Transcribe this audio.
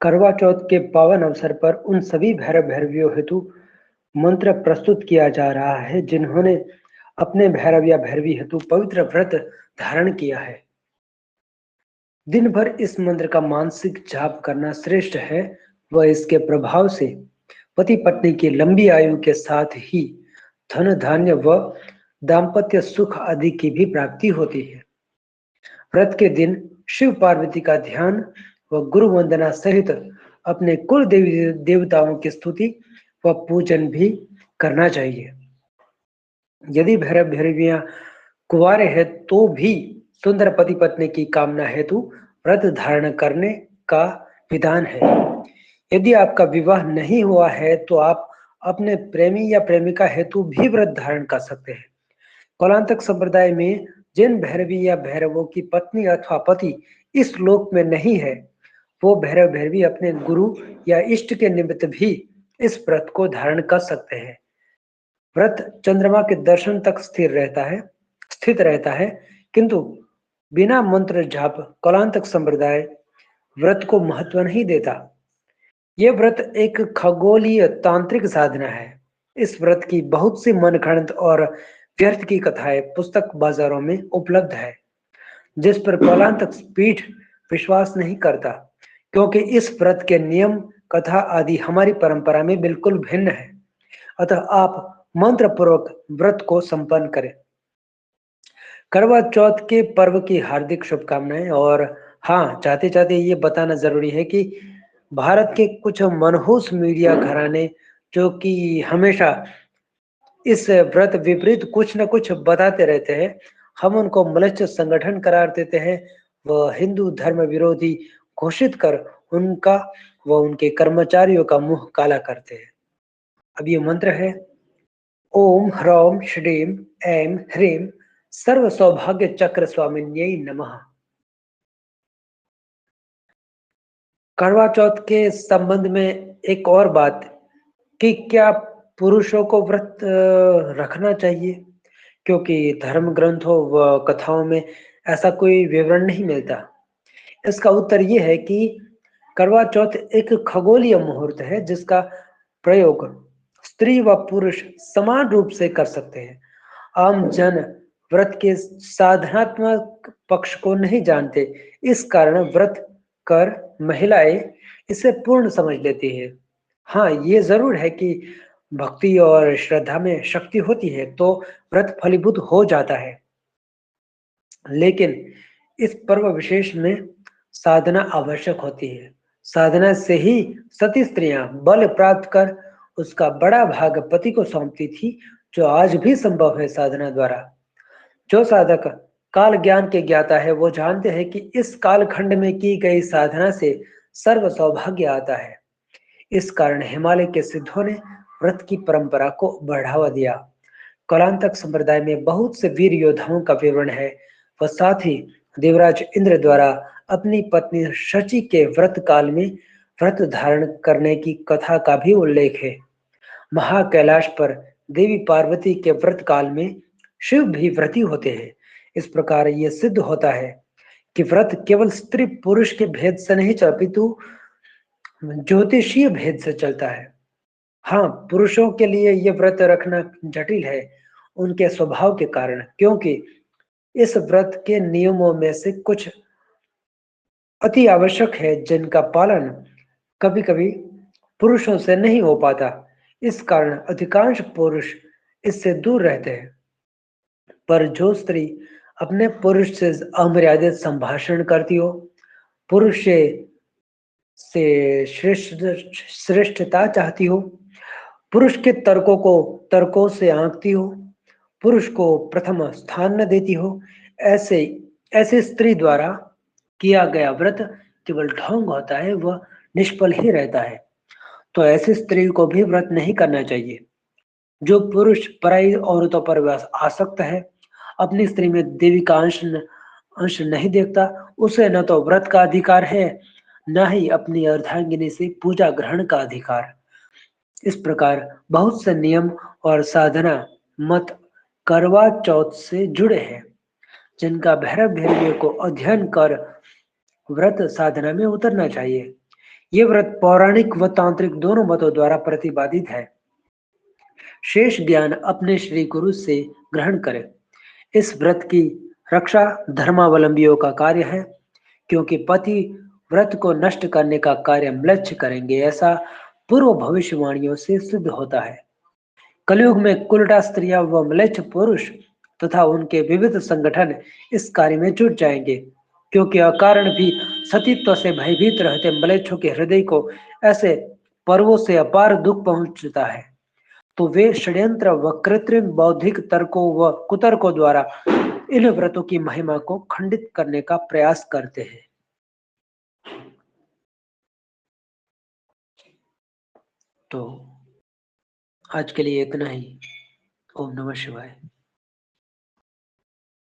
करवा चौथ के पावन अवसर पर उन सभी भैरव भैरवियों हेतु मंत्र प्रस्तुत किया जा रहा है जिन्होंने अपने भैरव या भैरवी हेतु पवित्र व्रत धारण किया है। दिन भर इस मंत्र का मानसिक जाप करना श्रेष्ठ है व इसके प्रभाव से पति पत्नी की लंबी आयु के साथ ही धन धान्य व दाम्पत्य सुख आदि की भी प्राप्ति होती है। व्रत के दिन शिव पार्वती का ध्यान व गुरु वंदना सहित अपने कुल देवी देवताओं की स्तुति व पूजन भी करना चाहिए। यदि भैरव भैरवियां कुंवारे हैं तो भी सुंदर पति पत्नी की कामना हेतु व्रत धारण करने का विधान है। यदि आपका विवाह नहीं हुआ है तो आप अपने प्रेमी या प्रेमिका हेतु भी व्रत धारण कर सकते हैं। कौलांतक संप्रदाय में जिन भैरवी या भैरवों की पत्नी अथवा पति इस लोक में नहीं है, वो भैरव भैरवी अपने गुरु या इष्ट के निमित्त भी इस व्रत को धारण कर सकते हैं। व्रत चंद्रमा के दर्शन तक स्थित रहता है, किंतु बिना मंत्र जाप कौलांतक संप्रदाय व्रत को महत्व नहीं देता। यह व्रत एक खगोलीय तांत्रिक साधना है। इस व्रत की बहुत सी मनगढ़ंत और व्यर्थ की कथाएं पुस्तक बाजारों में उपलब्ध है, जिस पर कौलांतक पीठ विश्वास नहीं करता, क्योंकि इस व्रत के नियम कथा आदि हमारी परंपरा में बिल्कुल भिन्न है। अतः आप मंत्र पूर्वक व्रत को संपन्न करें। करवा चौथ के पर्व की हार्दिक शुभकामनाएं। और हाँ, चाहते चाहते ये बताना जरूरी है कि भारत के कुछ मनहूस मीडिया घराने जो कि हमेशा इस व्रत विपरीत कुछ न कुछ बताते रहते हैं, हम उनको मलच्च संगठन करार देते हैं व हिंदू धर्म विरोधी घोषित कर उनका व उनके कर्मचारियों का मुंह काला करते हैं। अब ये मंत्र है: ओम ह्रौम श्रीम ऐं ह्रीं सर्व सौभाग्य चक्र स्वामिन्यै नमः। करवा चौथ के संबंध में एक और बात कि क्या पुरुषों को व्रत रखना चाहिए, क्योंकि धर्म ग्रंथों व कथाओं में ऐसा कोई विवरण नहीं मिलता। इसका उत्तर यह है कि करवा चौथ एक खगोलीय मुहूर्त है जिसका प्रयोग स्त्री व पुरुष समान रूप से कर सकते हैं। आम जन व्रत के साधनात्मक पक्ष को नहीं जानते, इस कारण व्रत कर महिलाएं इसे पूर्ण समझ लेती है। हाँ, ये जरूर है कि भक्ति और श्रद्धा में शक्ति होती है तो व्रत फलीभूत हो जाता है, लेकिन इस पर्व विशेष में साधना आवश्यक होती है। साधना से ही सती स्त्रियां बल प्राप्त कर उसका बड़ा भाग पति को सौंपती थी, जो आज भी संभव है साधना द्वारा। जो साधक काल ज्ञान के ज्ञाता है वो जानते हैं कि इस कालखंड में की गई साधना से सर्व सौभाग्य आता है। इस कारण हिमालय के सिद्धों ने व्रत की परंपरा को बढ़ावा दिया। कौलांतक संप्रदाय में बहुत से वीर योद्धाओं का विवरण है व साथ ही देवराज इंद्र द्वारा अपनी पत्नी शची के व्रत काल में व्रत धारण करने की कथा का भी उल्लेख है। महाकैलाश पर देवी पार्वती के व्रत काल में शिव भी व्रती होते हैं। इस प्रकार यह सिद्ध होता है कि व्रत केवल स्त्री पुरुष के भेद से नहीं अपितु ज्योतिषीय भेद से चलता है। हाँ, पुरुषों के लिए यह व्रत रखना जटिल है उनके स्वभाव के कारण, क्योंकि इस व्रत के नियमों में से कुछ अति आवश्यक है जिनका पालन कभी कभी पुरुषों से नहीं हो पाता। इस कारण अधिकांश पुरुष इससे दूर रहते हैं। पर जो स्त्री अपने पुरुष से अमर्यादित संभाषण करती हो, पुरुष से श्रेष्ठता चाहती हो, पुरुष के तर्कों से आंकती हो, पुरुष को प्रथम स्थान न देती हो, ऐसे ऐसे स्त्री द्वारा किया गया व्रत केवल ढोंग होता है, वह निष्फल ही रहता है। तो ऐसी स्त्री को भी व्रत नहीं करना चाहिए। जो पुरुष पराई औरतों पर आसक्त है, अपनी स्त्री में देवी का अंश नहीं देखता, उसे न तो व्रत का अधिकार है न ही अपनी अर्धांगिनी से पूजा ग्रहण का अधिकार। इस प्रकार बहुत से नियम और साधना मत करवा चौथ से जुड़े हैं, जिनका भैरव भैरवियों को अध्ययन कर व्रत साधना में उतरना चाहिए। ये व्रत पौराणिक व तांत्रिक दोनों मतों द्वारा प्रतिपादित है। शेष ज्ञान अपने श्री गुरु से ग्रहण करें। इस व्रत की रक्षा धर्मावलंबियों का कार्य है, क्योंकि पति व्रत को नष्ट करने का कार्य म्लेच्छ करेंगे, ऐसा पूर्व भविष्यवाणियों से सिद्ध होता है। कलयुग में कुलटा स्त्रियां व म्लेच्छ पुरुष तथा उनके विविध संगठन इस कार्य में जुट जाएंगे, क्योंकि अकारण भी सतीत्व से भयभीत रहते म्लेच्छों के हृदय को ऐसे पर्वों से अपार दुख पहुंचता है, तो वे षड्यंत्र व कृत्रिम बौद्धिक तर्कों व कुतर्कों द्वारा इन व्रतों की महिमा को खंडित करने का प्रयास करते हैं। तो आज के लिए इतना ही। ओम नमः शिवाय।